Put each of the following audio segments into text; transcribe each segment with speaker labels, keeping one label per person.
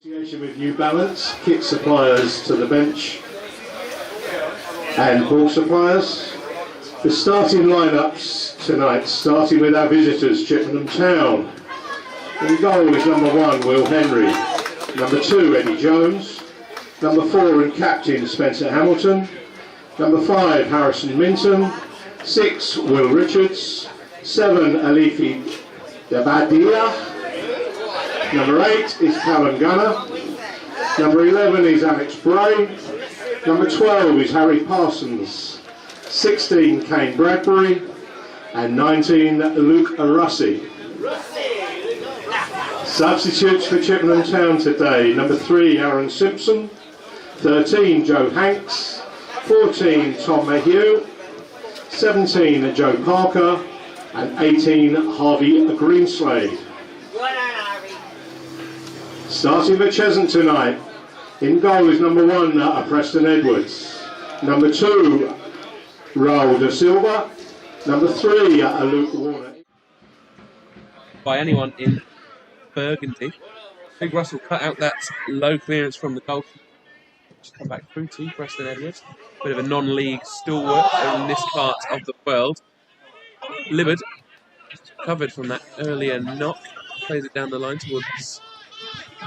Speaker 1: With New Balance, kit suppliers to the bench and ball suppliers. The starting lineups tonight, starting with our visitors, Chippenham Town. In goal is number 1, Will Henry. Number 2, Eddie Jones. Number 4 and captain, Spencer Hamilton. Number 5, Harrison Minton. 6, Will Richards. 7, Alifi Dabadia. Number 8 is Pullen Gunner. Number 11 is Alex Bray. Number 12 is Harry Parsons. 16, Kane Bradbury. And 19, Luke Arussi. Substitutes for Chippenham Town today. Number 3, Aaron Simpson. 13, Joe Hanks. 14, Tom Mayhew. 17, Joe Parker. And 18, Harvey Greenslade. Starting for Cheshunt tonight, in goal is number 1, Preston Edwards. Number 2, Raul da Silva. Number 3, Luke Warner.
Speaker 2: By anyone in Burgundy. Big Russell cut out that low clearance from the goal. Just come back through to Preston Edwards. Bit of a non-league stalwart in this part of the world. Libbard, covered from that earlier knock, plays it down the line towards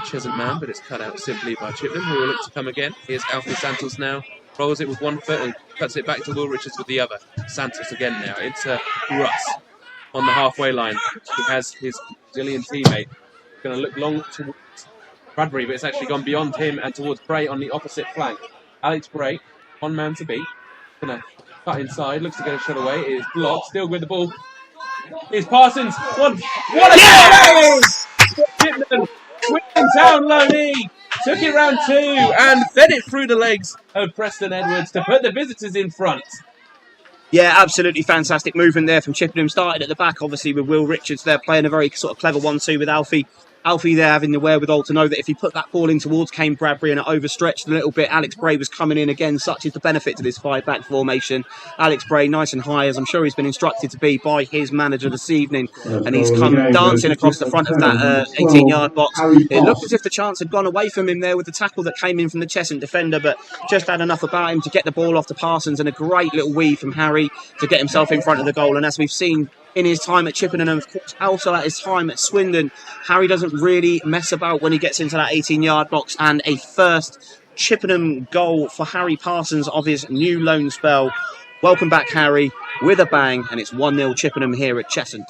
Speaker 2: Cheshunt man, but it's cut out simply by Chippenham, who will look to come again. Here's Alfie Santos now, rolls it with one foot and cuts it back to Will Richards with the other. Santos again now into Russ on the halfway line. He has his Brazilian teammate. Going to look long towards Bradbury, but it's actually gone beyond him and towards Bray on the opposite flank. Alex Bray, one man to beat. Going to cut inside, looks to get a shot away. It is blocked, still with the ball. Here's Parsons. What a goal! Chippenham! Chippenham Town low league, took it round 2 and fed it through the legs of Preston Edwards to put the visitors in front.
Speaker 3: Yeah, absolutely fantastic movement there from Chippenham. Started at the back, obviously, with Will Richards there playing a very sort of clever 1-2 with Alfie. Alfie there having the wherewithal to know that if he put that ball in towards Kane Bradbury and it overstretched a little bit, Alex Bray was coming in again. Such is the benefit to this 5-back formation. Alex Bray nice and high, as I'm sure he's been instructed to be by his manager this evening, and he's come dancing across the front of that 18-yard box. It looked as if the chance had gone away from him there with the tackle that came in from the Cheshunt defender, but just had enough about him to get the ball off to Parsons, and a great little weave from Harry to get himself in front of the goal. And as we've seen in his time at Chippenham and of course also at his time at Swindon, Harry doesn't really mess about when he gets into that 18-yard box, and a first Chippenham goal for Harry Parsons of his new loan spell. Welcome back, Harry, with a bang, and it's 1-0 Chippenham here at Cheshunt.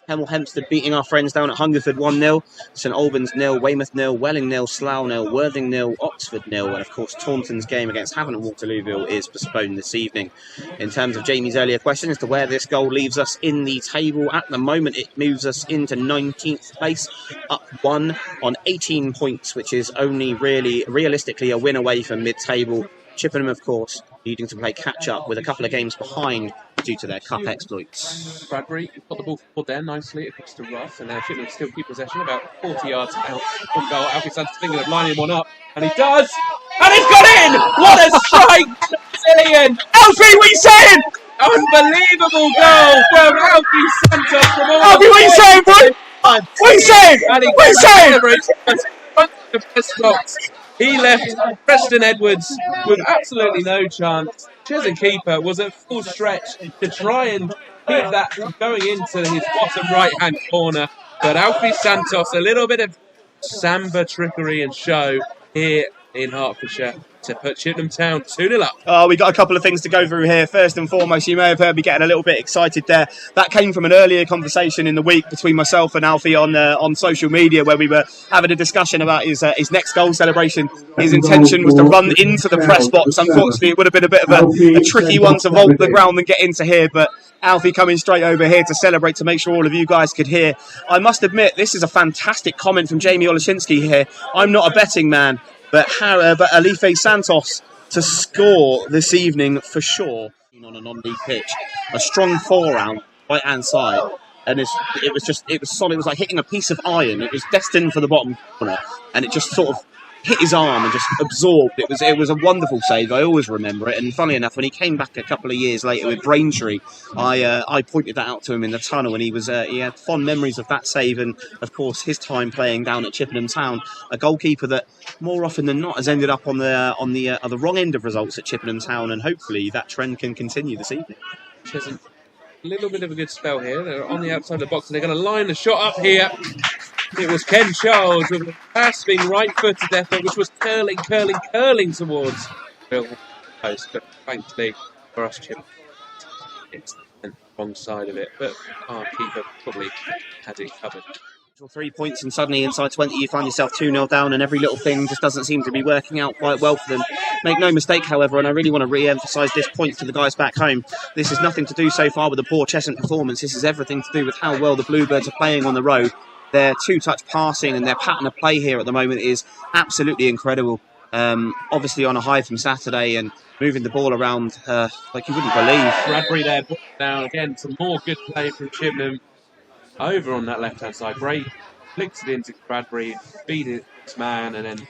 Speaker 3: Hemel Hempstead beating our friends down at Hungerford 1-0, St Albans 0, Weymouth 0, Welling 0, Slough 0, Worthing 0, Oxford 0, and of course Taunton's game against Havant and Waterlooville is postponed this evening. In terms of Jamie's earlier question as to where this goal leaves us in the table, at the moment it moves us into 19th place, up 1 on 18 points, which is only really realistically a win away from mid-table. Chippenham, of course, needing to play catch-up with a couple of games behind due to their cup exploits.
Speaker 2: Bradbury got the ball forward there nicely across to Russ, and now Chippenham still keep possession about 40 yards out from goal. Alfie Santos thinking of lining one up, and he does, and he's got in! What a strike! Brazilian! Alfie, what are you saying? Unbelievable goal from Alfie Santos. From
Speaker 3: Alfie, what are you saying, boy? What are you saying?
Speaker 2: What are you saying? He left Preston Edwards with absolutely no chance. Cheshunt keeper was at full stretch to try and keep that from going into his bottom right-hand corner. But Alfie Santos, a little bit of samba trickery and show here in Hertfordshire to put Chippenham Town 2-0 up.
Speaker 3: Oh, we got a couple of things to go through here. First and foremost, you may have heard me getting a little bit excited there. That came from an earlier conversation in the week between myself and Alfie on social media, where we were having a discussion about his next goal celebration. His intention was to run into the press box. Unfortunately, it would have been a bit of a tricky one to vault the ground and get into here, but Alfie coming straight over here to celebrate, to make sure all of you guys could hear. I must admit, this is a fantastic comment from Jamie Olashinsky here. I'm not a betting man, but Alife Santos to score this evening for sure on a non-league pitch. A strong four-round right-hand side, and it was solid. It was like hitting a piece of iron. It was destined for the bottom corner, and it just sort of hit his arm and just absorbed. It was a wonderful save. I always remember it. And funny enough, when he came back a couple of years later with Braintree, I pointed that out to him in the tunnel, and he had fond memories of that save, and of course his time playing down at Chippenham Town, a goalkeeper that more often than not has ended up on the wrong end of results at Chippenham Town, and hopefully that trend can continue this evening.
Speaker 2: Cheshunt, a little bit of a good spell here. They're on the outside of the box, and they're going to line the shot up here. It was Ken Charles with a grasping right-footed effort, which was curling towards Bill post. But thankfully for us, Chip, it's the wrong side of it. But our keeper probably had it covered.
Speaker 3: 3 points, and suddenly inside 20 you find yourself 2-0 down, and every little thing just doesn't seem to be working out quite well for them. Make no mistake, however, and I really want to re-emphasise this point to the guys back home, this has nothing to do so far with the poor Cheshunt performance. This is everything to do with how well the Bluebirds are playing on the road. Their two-touch passing and their pattern of play here at the moment is absolutely incredible. Obviously on a high from Saturday and moving the ball around like you wouldn't believe.
Speaker 2: Bradbury there, down again. Some more good play from Chippenham over on that left-hand side. Bray flicked it into Bradbury, beat his man, and then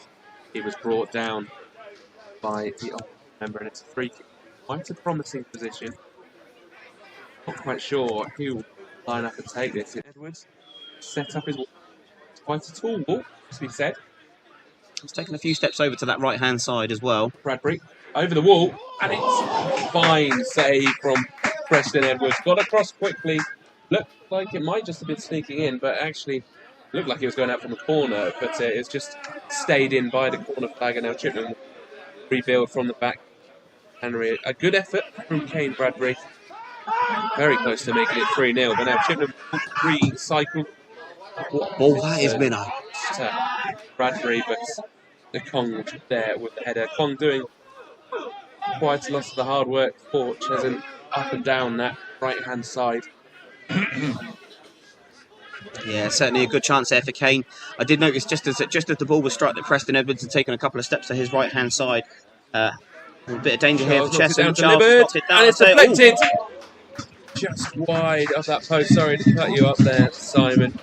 Speaker 2: he was brought down by the member, and it's a free kick. Quite a promising position. Not quite sure who will line up and take this. Edwards set up his wall. It's quite a tall wall, as we said.
Speaker 3: He's taken a few steps over to that right-hand side as well.
Speaker 2: Bradbury over the wall, and it's a fine save from Preston Edwards. Got across quickly. Looked like it might just have been sneaking in, but actually looked like it was going out from the corner, but it's just stayed in by the corner flag, and now Chippenham rebuild from the back. Henry, a good effort from Kane Bradbury. Very close to making it 3-0, but now Chippenham recycle.
Speaker 3: What ball that is, Minnow?
Speaker 2: Bradbury, but the Kong there with the header. Kong doing quite a lot of the hard work for Cheshunt up and down that right-hand side.
Speaker 3: Yeah, certainly a good chance there for Kane. I did notice just as the ball was struck that Preston Edwards had taken a couple of steps to his right-hand side. A bit of danger here for Cheshunt.
Speaker 2: And it's deflected just wide of that post. Sorry to cut you up there, Simon.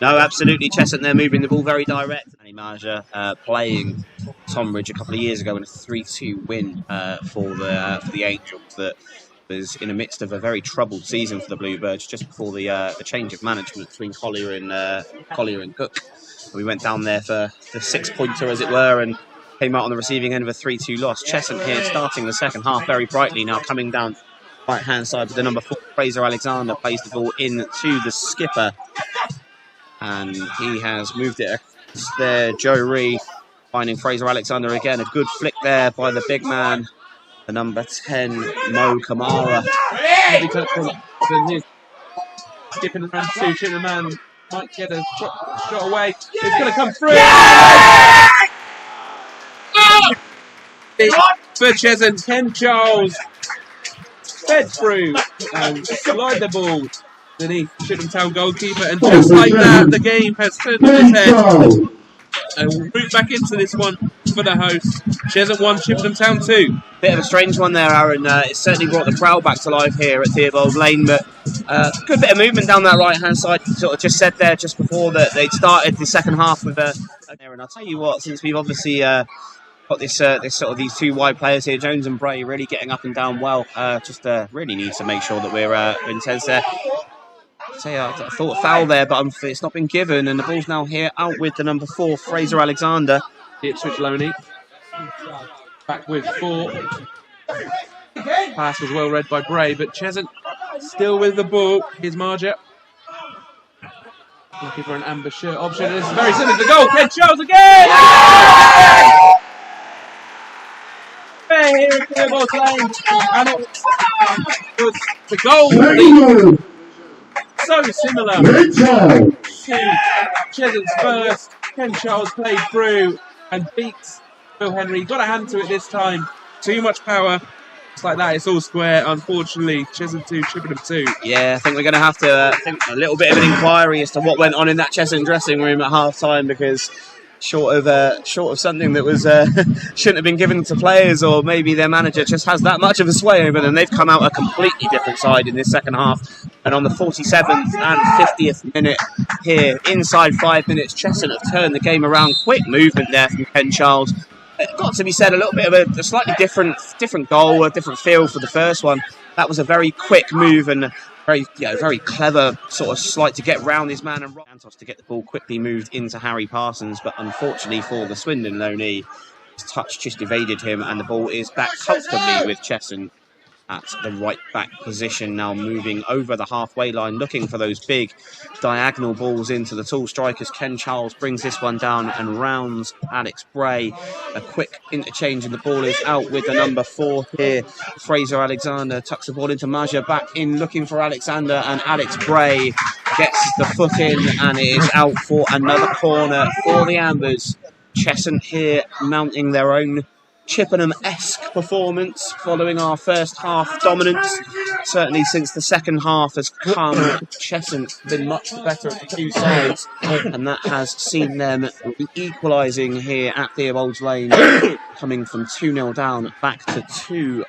Speaker 3: No, absolutely. Cheshunt there moving the ball very direct. Danny Marja playing Tonbridge a couple of years ago in a 3-2 win for the Angels that was in the midst of a very troubled season for the Bluebirds just before the change of management between Collier and Cook. We went down there for the 6-pointer, as it were, and came out on the receiving end of a 3-2 loss. Cheshunt here starting the second half very brightly, now coming down right-hand side with the number 4, Fraser Alexander, plays the ball in to the skipper. And he has moved it across there. Joe Ree finding Fraser Alexander again. A good flick there by the big man, the number 10, Mo Kamara.
Speaker 2: Heavy touch from his skipping around two. Chippenham man might get a shot away. It's going to come through. For Cheshunt, Ken Charles fed through and slide the ball beneath Chippenham Town goalkeeper, and just like that, the game has turned on its head. And we'll move back into this one for the host. Cheshunt 1, Chippenham Town 2.
Speaker 3: Bit of a strange one there, Aaron. It certainly brought the crowd back to life here at Theobald Lane, but good bit of movement down that right-hand side. Sort of just said there just before that they'd started the second half with and I'll tell you what, since we've obviously got this sort of these two wide players here, Jones and Bray, really getting up and down well. Just really need to make sure that we're intense there. I thought foul there, but it's not been given, and the ball's now here out with the number 4, Fraser Alexander.
Speaker 2: Ipswich Loney back with 4. Pass was well read by Bray, but Cheshunt still with the ball. Here's Marja looking for an amber shirt option. This is very similar to the goal. Ken Charles again! Here at Theobald Lane, and it was the goal. So similar to Cheshunt's first. Ken Charles played through and beats Phil Henry. Got a hand to it this time. Too much power. Just like that, it's all square. Unfortunately, Cheshunt 2, Chippenham 2.
Speaker 3: Yeah, I think we're going to have to think a little bit of an inquiry as to what went on in that Cheshunt dressing room at half-time, because short of something that was shouldn't have been given to players, or maybe their manager just has that much of a sway over them. They've come out a completely different side in this second half, and on the 47th and 50th minute here, inside 5 minutes, Cheshunt have turned the game around. Quick movement there from Ken Charles. It got to be said, a little bit of a slightly different goal, a different feel for the first one. That was a very quick move and very clever sort of slight to get round his man and Santos to get the ball quickly moved into Harry Parsons, but unfortunately for the Swindon loanee, his touch just evaded him and the ball is back comfortably with Cheshunt at the right back position, now moving over the halfway line, looking for those big diagonal balls into the tall strikers. Ken Charles brings this one down and rounds Alex Bray. A quick interchange and the ball is out with the number 4 here. Fraser Alexander tucks the ball into Maja, back in looking for Alexander, and Alex Bray gets the foot in and it is out for another corner for the Ambers. Cheshunt here mounting their own Chippenham-esque performance following our first half dominance. Certainly since the second half has come, Cheshunt's been much better of the two sides, and that has seen them equalising here at Theobald's Lane, coming from 2-0 down back to 2,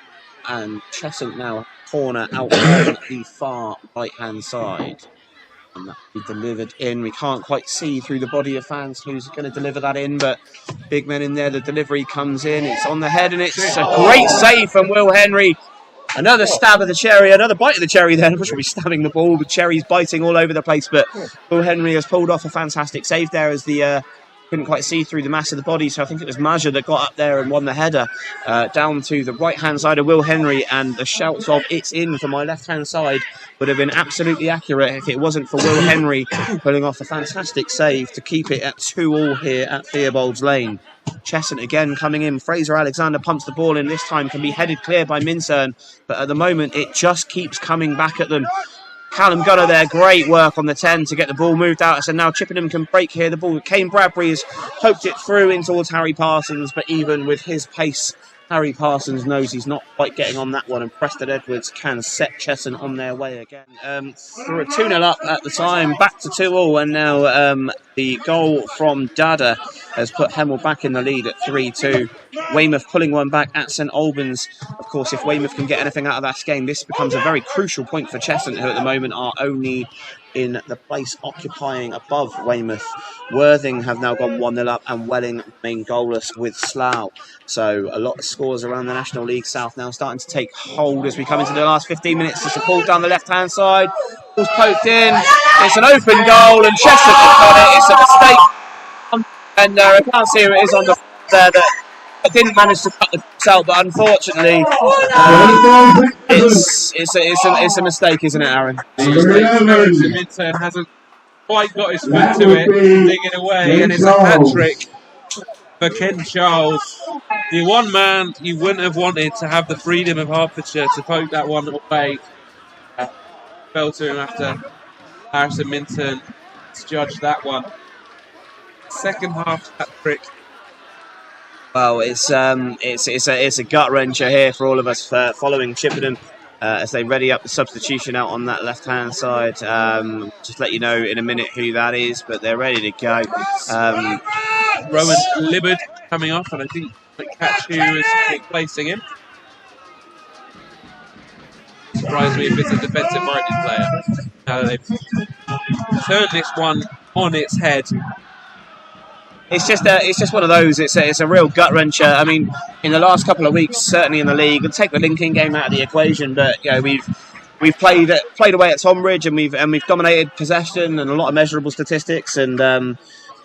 Speaker 3: and Cheshunt now corner out on the far right-hand side. And that will be delivered in. We can't quite see through the body of fans who's going to deliver that in, but big men in there. The delivery comes in. It's on the head, and it's a great save from Will Henry. Another stab of the cherry, another bite of the cherry there. I'm not sure he's stabbing the ball, but cherry's biting all over the place. But Will Henry has pulled off a fantastic save there as the couldn't quite see through the mass of the body, so I think it was Maja that got up there and won the header down to the right-hand side of Will Henry, and the shouts of "it's in" from my left-hand side would have been absolutely accurate if it wasn't for Will Henry pulling off a fantastic save to keep it at 2-2 here at Theobald's Lane. Cheshunt again coming in. Fraser Alexander pumps the ball in. This time can be headed clear by Minturn, but at the moment it just keeps coming back at them. Callum Gunner there, great work on the 10 to get the ball moved out. So now Chippenham can break here. The ball, Kane Bradbury has poked it through in towards Harry Parsons, but even with his pace, Harry Parsons knows he's not quite getting on that one, and Preston Edwards can set Cheshunt on their way again. For a 2-0 up at the time, back to 2-2, and now the goal from Dada has put Hemel back in the lead at 3-2. Weymouth pulling one back at St Albans. Of course, if Weymouth can get anything out of that game, this becomes a very crucial point for Cheshunt, who at the moment are only in the place occupying above Weymouth. Worthing have now gone 1-0 up, and Welling remain goalless with Slough. So a lot of scores around the National League South now starting to take hold as we come into the last 15 minutes. There's a ball down the left-hand side. Ball's poked in. It's an open goal, and Cheshunt have got it. It's a mistake. And I can't see who it is on the there that I didn't manage to cut the box out, but unfortunately, it's a mistake, isn't it, Aaron?
Speaker 2: Minturn hasn't quite got his foot to it, digging away, and it's a hat-trick for Ken Charles. The one man you wouldn't have wanted to have the freedom of Hertfordshire to poke that one away. Fell to him after Harrison Minturn judged that one. Second half hat-trick.
Speaker 3: Well, it's a gut wrencher here for all of us following Chippenham as they ready up the substitution out on that left hand side. Just let you know in a minute who that is, but they're ready to go.
Speaker 2: Rowan Libbard coming off, and I think catch who is replacing him. Surprise me if it's a defensive minded player. Now that they've turned this one on its head.
Speaker 3: It's just one of those. It's a real gut wrencher. I mean, in the last couple of weeks, certainly in the league, we'll take the Lincoln game out of the equation, but you know, we've played away at Tonbridge, and we've dominated possession and a lot of measurable statistics, and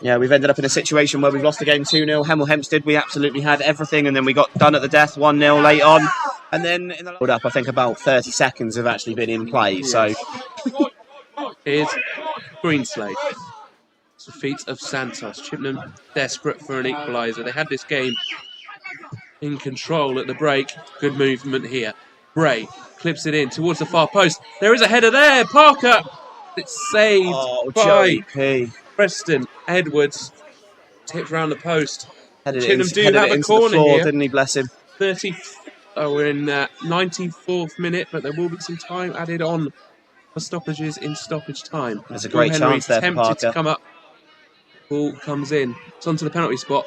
Speaker 3: we've ended up in a situation where we've lost the game 2-0. Hemel Hempstead, we absolutely had everything, and then we got done at the death 1-0 late on, and then in the up, I think about 30 seconds have actually been in play. So
Speaker 2: here's Greenslade. It's the feet of Santos. Chippenham desperate for an equaliser. They had this game in control at the break. Good movement here. Bray clips it in towards the far post. There is a header there. Parker. It's saved by Preston Edwards. Tipped round the post. Chippenham do have a corner here.
Speaker 3: Didn't he, bless him?
Speaker 2: We're in 94th minute, but there will be some time added on for stoppages in stoppage time.
Speaker 3: There's a great chance there for Parker.
Speaker 2: To come up Ball comes in. It's onto the penalty spot.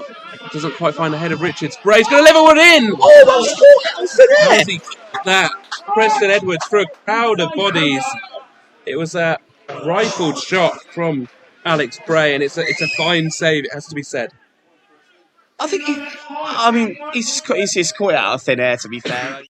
Speaker 2: Doesn't quite find the head of Richards. Bray's going to level it in!
Speaker 3: Oh, that was caught.
Speaker 2: How has he got that? Preston Edwards through a crowd of bodies. It was a rifled shot from Alex Bray, and it's a fine save, it has to be said.
Speaker 3: I think he's just caught it out of thin air, to be fair.